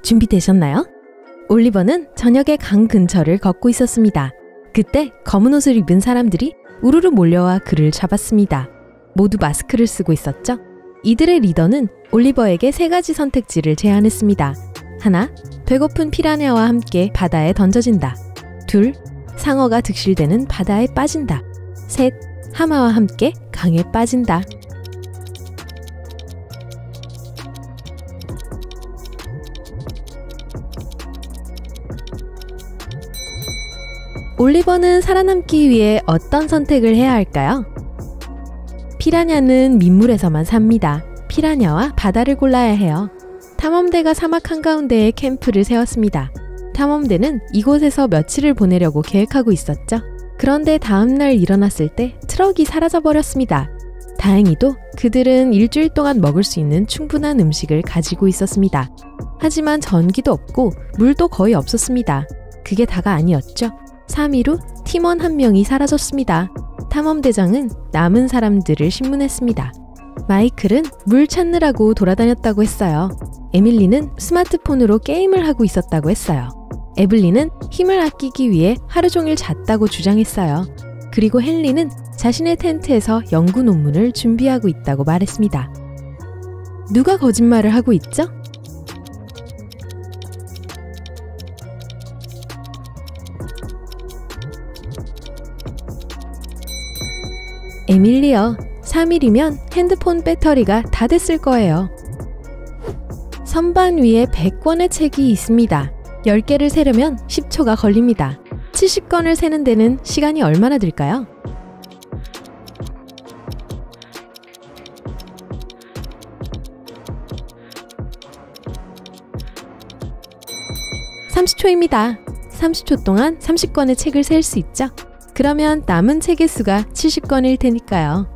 준비되셨나요? 올리버는 저녁에 강 근처를 걷고 있었습니다. 그때 검은 옷을 입은 사람들이 우르르 몰려와 그를 잡았습니다. 모두 마스크를 쓰고 있었죠. 이들의 리더는 올리버에게 3가지 선택지를 제안했습니다. 하나, 배고픈 피라냐와 함께 바다에 던져진다. 둘, 상어가 득실되는 바다에 빠진다. 셋, 하마와 함께 강에 빠진다. 올리버는 살아남기 위해 어떤 선택을 해야 할까요? 피라냐는 민물에서만 삽니다. 피라냐와 바다를 골라야 해요. 탐험대가 사막 한가운데에 캠프를 세웠습니다. 탐험대는 이곳에서 며칠을 보내려고 계획하고 있었죠. 그런데 다음날 일어났을 때 트럭이 사라져버렸습니다. 다행히도 그들은 일주일 동안 먹을 수 있는 충분한 음식을 가지고 있었습니다. 하지만 전기도 없고 물도 거의 없었습니다. 그게 다가 아니었죠. 3일 후 팀원 1명이 사라졌습니다. 탐험대장은 남은 사람들을 신문했습니다. 마이클은 물 찾느라고 돌아다녔다고 했어요. 에밀리는 스마트폰으로 게임을 하고 있었다고 했어요. 에블린은 힘을 아끼기 위해 하루 종일 잤다고 주장했어요. 그리고 헨리는 자신의 텐트에서 연구 논문을 준비하고 있다고 말했습니다. 누가 거짓말을 하고 있죠? 에밀리요. 3일이면 핸드폰 배터리가 다 됐을 거예요. 선반 위에 100권의 책이 있습니다. 10개를 세려면 10초가 걸립니다. 70권을 세는 데는 시간이 얼마나 들까요? (30초입니다) 30초 동안 30권의 책을 셀 수 있죠? 그러면 남은 책의 수가 70권일 테니까요.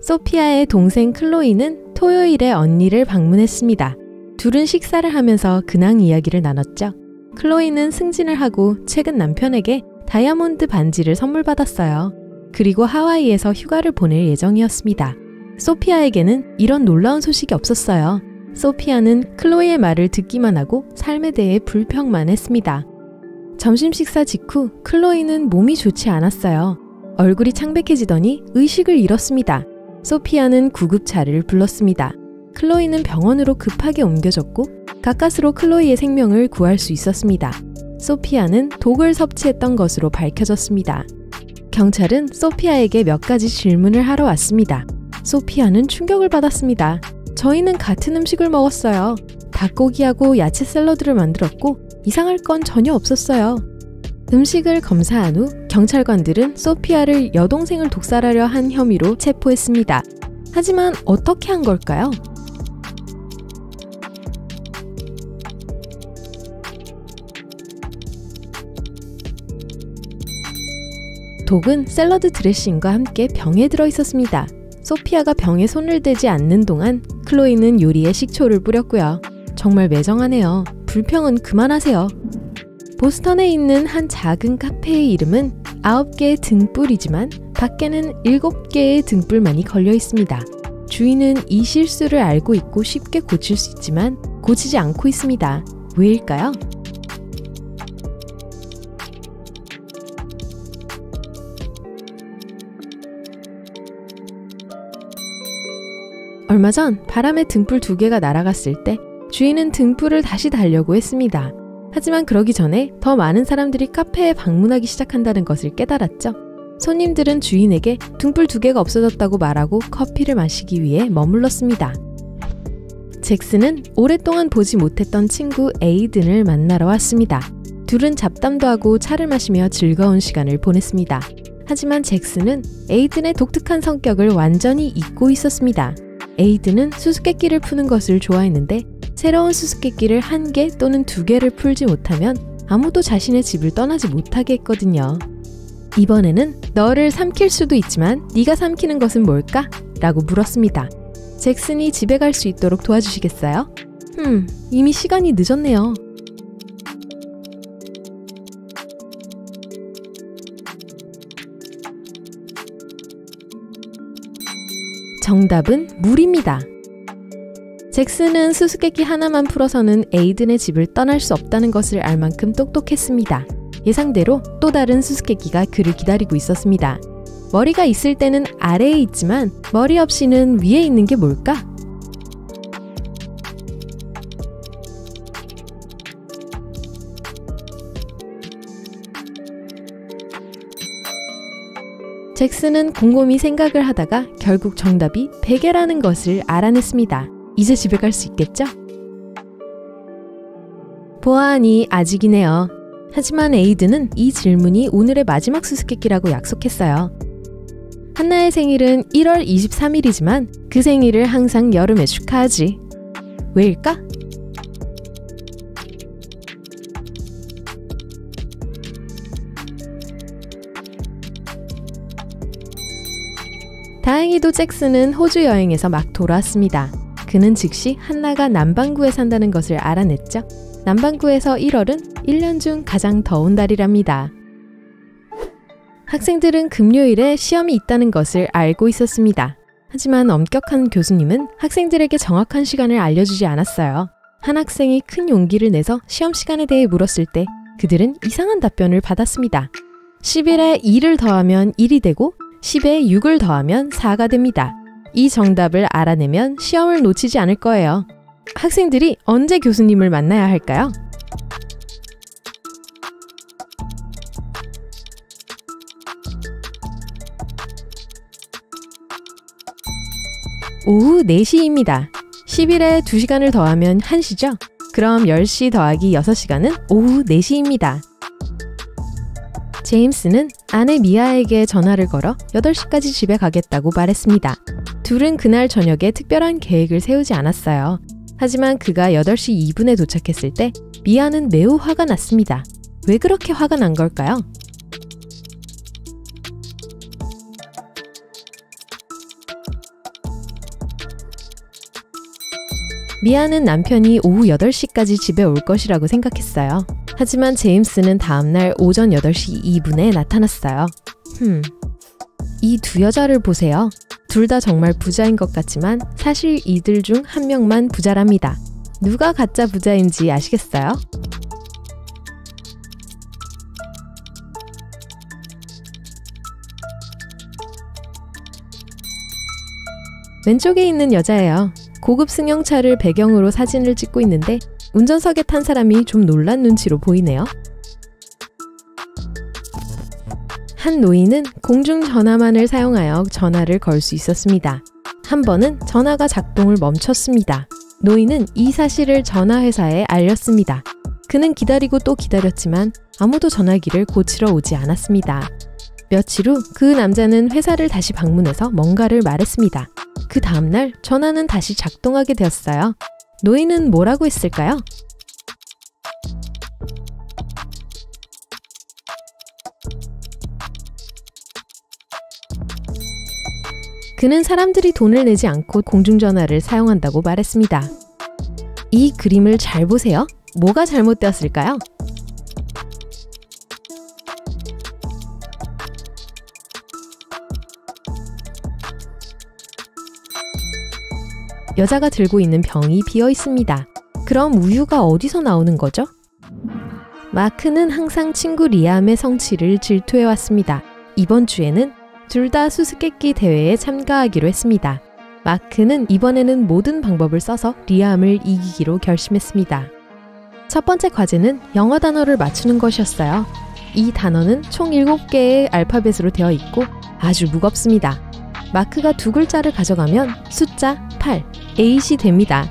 소피아의 동생 클로이는 토요일에 언니를 방문했습니다. 둘은 식사를 하면서 근황 이야기를 나눴죠. 클로이는 승진을 하고 최근 남편에게 다이아몬드 반지를 선물 받았어요. 그리고 하와이에서 휴가를 보낼 예정이었습니다. 소피아에게는 이런 놀라운 소식이 없었어요. 소피아는 클로이의 말을 듣기만 하고 삶에 대해 불평만 했습니다. 점심 식사 직후 클로이는 몸이 좋지 않았어요. 얼굴이 창백해지더니 의식을 잃었습니다. 소피아는 구급차를 불렀습니다. 클로이는 병원으로 급하게 옮겨졌고 가까스로 클로이의 생명을 구할 수 있었습니다. 소피아는 독을 섭취했던 것으로 밝혀졌습니다. 경찰은 소피아에게 몇 가지 질문을 하러 왔습니다. 소피아는 충격을 받았습니다. 저희는 같은 음식을 먹었어요. 닭고기하고 야채 샐러드를 만들었고 이상할 건 전혀 없었어요. 음식을 검사한 후 경찰관들은 소피아를 여동생을 독살하려 한 혐의로 체포했습니다. 하지만 어떻게 한 걸까요? 독은 샐러드 드레싱과 함께 병에 들어 있었습니다. 소피아가 병에 손을 대지 않는 동안 클로이는 요리에 식초를 뿌렸고요. 정말 매정하네요. 불평은 그만하세요. 보스턴에 있는 한 작은 카페의 이름은 9개의 등불이지만 밖에는 7개의 등불만이 걸려 있습니다. 주인은 이 실수를 알고 있고 쉽게 고칠 수 있지만 고치지 않고 있습니다. 왜일까요? 얼마 전 바람에 등불 2개가 날아갔을 때 주인은 등불을 다시 달려고 했습니다. 하지만 그러기 전에 더 많은 사람들이 카페에 방문하기 시작한다는 것을 깨달았죠. 손님들은 주인에게 등불 2개가 없어졌다고 말하고 커피를 마시기 위해 머물렀습니다. 잭슨은 오랫동안 보지 못했던 친구 에이든을 만나러 왔습니다. 둘은 잡담도 하고 차를 마시며 즐거운 시간을 보냈습니다. 하지만 잭슨은 에이든의 독특한 성격을 완전히 잊고 있었습니다. 에이든은 수수께끼를 푸는 것을 좋아했는데 새로운 수수께끼를 1개 또는 2개를 풀지 못하면 아무도 자신의 집을 떠나지 못하게 했거든요. 이번에는 너를 삼킬 수도 있지만 네가 삼키는 것은 뭘까? 라고 물었습니다. 잭슨이 집에 갈 수 있도록 도와주시겠어요? 이미 시간이 늦었네요. 정답은 물입니다. 잭슨은 수수께끼 하나만 풀어서는 에이든의 집을 떠날 수 없다는 것을 알 만큼 똑똑했습니다. 예상대로 또 다른 수수께끼가 그를 기다리고 있었습니다. 머리가 있을 때는 아래에 있지만 머리 없이는 위에 있는 게 뭘까? 잭슨은 곰곰이 생각을 하다가 결국 정답이 베개라는 것을 알아냈습니다. 이제 집에 갈 수 있겠죠? 보아하니 아직이네요. 하지만 에이든은 이 질문이 오늘의 마지막 수수께끼라고 약속했어요. 한나의 생일은 1월 23일이지만 그 생일을 항상 여름에 축하하지. 왜일까? 다행히도 잭슨은 호주 여행에서 막 돌아왔습니다. 그는 즉시 한나가 남반구에 산다는 것을 알아냈죠. 남반구에서 1월은 1년 중 가장 더운 달이랍니다. 학생들은 금요일에 시험이 있다는 것을 알고 있었습니다. 하지만 엄격한 교수님은 학생들에게 정확한 시간을 알려주지 않았어요. 한 학생이 큰 용기를 내서 시험 시간에 대해 물었을 때 그들은 이상한 답변을 받았습니다. 10일에 2를 더하면 1이 되고 10에 6을 더하면 4가 됩니다. 이 정답을 알아내면 시험을 놓치지 않을 거예요. 학생들이 언제 교수님을 만나야 할까요? 오후 4시입니다. 10일에 2시간을 더하면 1시죠? 그럼 10시 더하기 6시간은 오후 4시입니다. 제임스는 아내 미아에게 전화를 걸어 8시까지 집에 가겠다고 말했습니다. 둘은 그날 저녁에 특별한 계획을 세우지 않았어요. 하지만 그가 8시 2분에 도착했을 때 미아는 매우 화가 났습니다. 왜 그렇게 화가 난 걸까요? 미아는 남편이 오후 8시까지 집에 올 것이라고 생각했어요. 하지만 제임스는 다음날 오전 8시 2분에 나타났어요. 이 두 여자를 보세요. 둘 다 정말 부자인 것 같지만 사실 이들 중 한 명만 부자랍니다. 누가 가짜 부자인지 아시겠어요? 왼쪽에 있는 여자예요. 고급 승용차를 배경으로 사진을 찍고 있는데 운전석에 탄 사람이 좀 놀란 눈치로 보이네요. 한 노인은 공중전화만을 사용하여 전화를 걸 수 있었습니다. 한 번은 전화가 작동을 멈췄습니다. 노인은 이 사실을 전화회사에 알렸습니다. 그는 기다리고 또 기다렸지만 아무도 전화기를 고치러 오지 않았습니다. 며칠 후 그 남자는 회사를 다시 방문해서 뭔가를 말했습니다. 그 다음날 전화는 다시 작동하게 되었어요. 노인은 뭐라고 했을까요? 그는 사람들이 돈을 내지 않고 공중전화를 사용한다고 말했습니다. 이 그림을 잘 보세요. 뭐가 잘못되었을까요? 여자가 들고 있는 병이 비어 있습니다. 그럼 우유가 어디서 나오는 거죠? 마크는 항상 친구 리암의 성취를 질투해왔습니다. 이번 주에는 둘 다 수수께끼 대회에 참가하기로 했습니다. 마크는 이번에는 모든 방법을 써서 리암을 이기기로 결심했습니다. 첫 번째 과제는 영어 단어를 맞추는 것이었어요. 이 단어는 총 7개의 알파벳으로 되어 있고 아주 무겁습니다. 마크가 2글자를 가져가면 숫자 8, 8이 됩니다.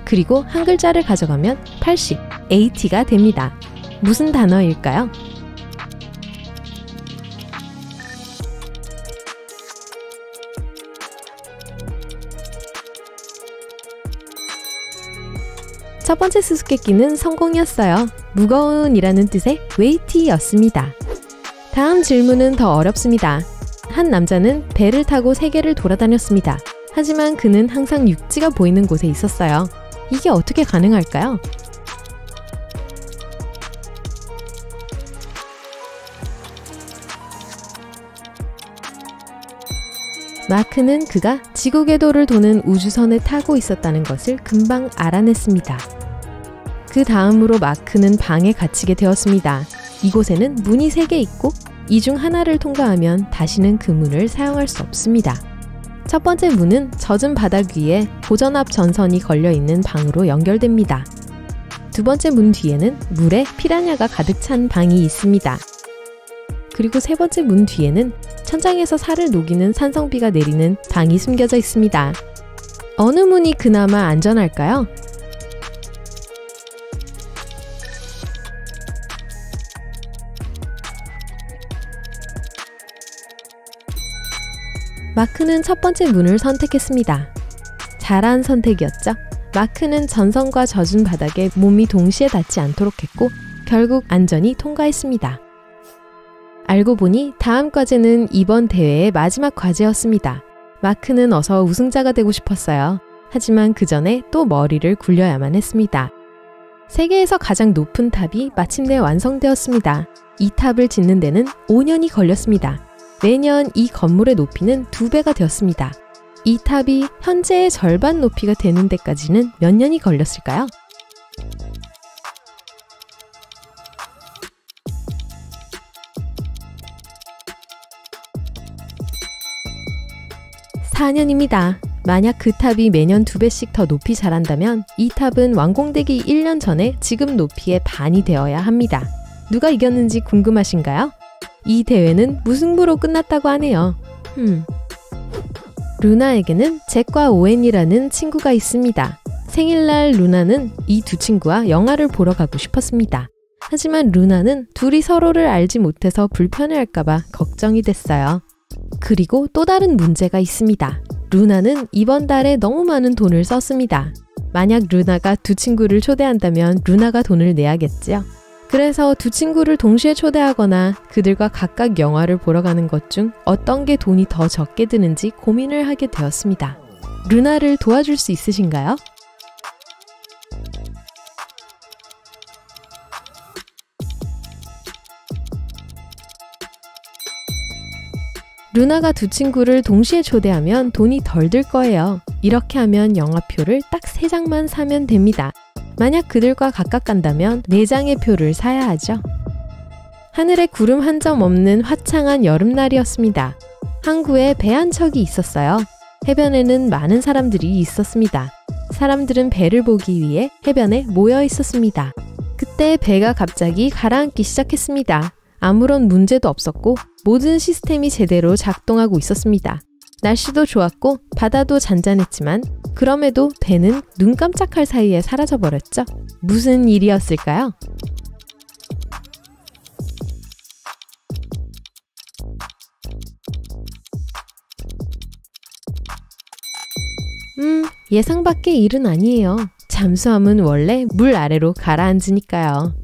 그리고 한 글자를 가져가면 80, 80가 됩니다. 무슨 단어일까요? 첫 번째 수수께끼는 성공이었어요. 무거운 이라는 뜻의 weighty였습니다. 다음 질문은 더 어렵습니다. 한 남자는 배를 타고 세계를 돌아다녔습니다. 하지만 그는 항상 육지가 보이는 곳에 있었어요. 이게 어떻게 가능할까요? « 마크는 그가 지구 궤도를 도는 우주선을 타고 있었다는 것을 금방 알아냈습니다. 그 다음으로 마크는 방에 갇히게 되었습니다. 이곳에는 문이 3개 있고 이 중 하나를 통과하면 다시는 그 문을 사용할 수 없습니다. 첫 번째 문은 젖은 바닥 위에 고전압 전선이 걸려있는 방으로 연결됩니다. 두 번째 문 뒤에는 물에 피라냐가 가득 찬 방이 있습니다. 그리고 세 번째 문 뒤에는 천장에서 살을 녹이는 산성비가 내리는 방이 숨겨져 있습니다. 어느 문이 그나마 안전할까요? 마크는 첫 번째 문을 선택했습니다. 잘한 선택이었죠? 마크는 전선과 젖은 바닥에 몸이 동시에 닿지 않도록 했고 결국 안전히 통과했습니다. 알고 보니 다음 과제는 이번 대회의 마지막 과제였습니다. 마크는 어서 우승자가 되고 싶었어요. 하지만 그 전에 또 머리를 굴려야만 했습니다. 세계에서 가장 높은 탑이 마침내 완성되었습니다. 이 탑을 짓는 데는 5년이 걸렸습니다. 매년 이 건물의 높이는 2배가 되었습니다. 이 탑이 현재의 절반 높이가 되는 데까지는 몇 년이 걸렸을까요? (4년입니다) 만약 그 탑이 매년 2배씩 더 높이 자란다면 이 탑은 완공되기 1년 전에 지금 높이의 반이 되어야 합니다. 누가 이겼는지 궁금하신가요? 이 대회는 무승부로 끝났다고 하네요. 루나에게는 잭과 오웬이라는 친구가 있습니다. 생일날 루나는 이 두 친구와 영화를 보러 가고 싶었습니다. 하지만 루나는 둘이 서로를 알지 못해서 불편해할까봐 걱정이 됐어요. 그리고 또 다른 문제가 있습니다. 루나는 이번 달에 너무 많은 돈을 썼습니다. 만약 루나가 두 친구를 초대한다면 루나가 돈을 내야겠지요. 그래서 두 친구를 동시에 초대하거나 그들과 각각 영화를 보러 가는 것 중 어떤 게 돈이 더 적게 드는지 고민을 하게 되었습니다. 루나를 도와줄 수 있으신가요? 루나가 두 친구를 동시에 초대하면 돈이 덜 들 거예요. 이렇게 하면 영화표를 딱 3장만 사면 됩니다. 만약 그들과 각각 간다면 4장의 표를 사야 하죠. 하늘에 구름 한 점 없는 화창한 여름날이었습니다. 항구에 배 한 척이 있었어요. 해변에는 많은 사람들이 있었습니다. 사람들은 배를 보기 위해 해변에 모여 있었습니다. 그때 배가 갑자기 가라앉기 시작했습니다. 아무런 문제도 없었고 모든 시스템이 제대로 작동하고 있었습니다. 날씨도 좋았고 바다도 잔잔했지만 그럼에도 배는 눈 깜짝할 사이에 사라져버렸죠. 무슨 일이었을까요? 예상 밖의 일은 아니에요. 잠수함은 원래 물 아래로 가라앉으니까요.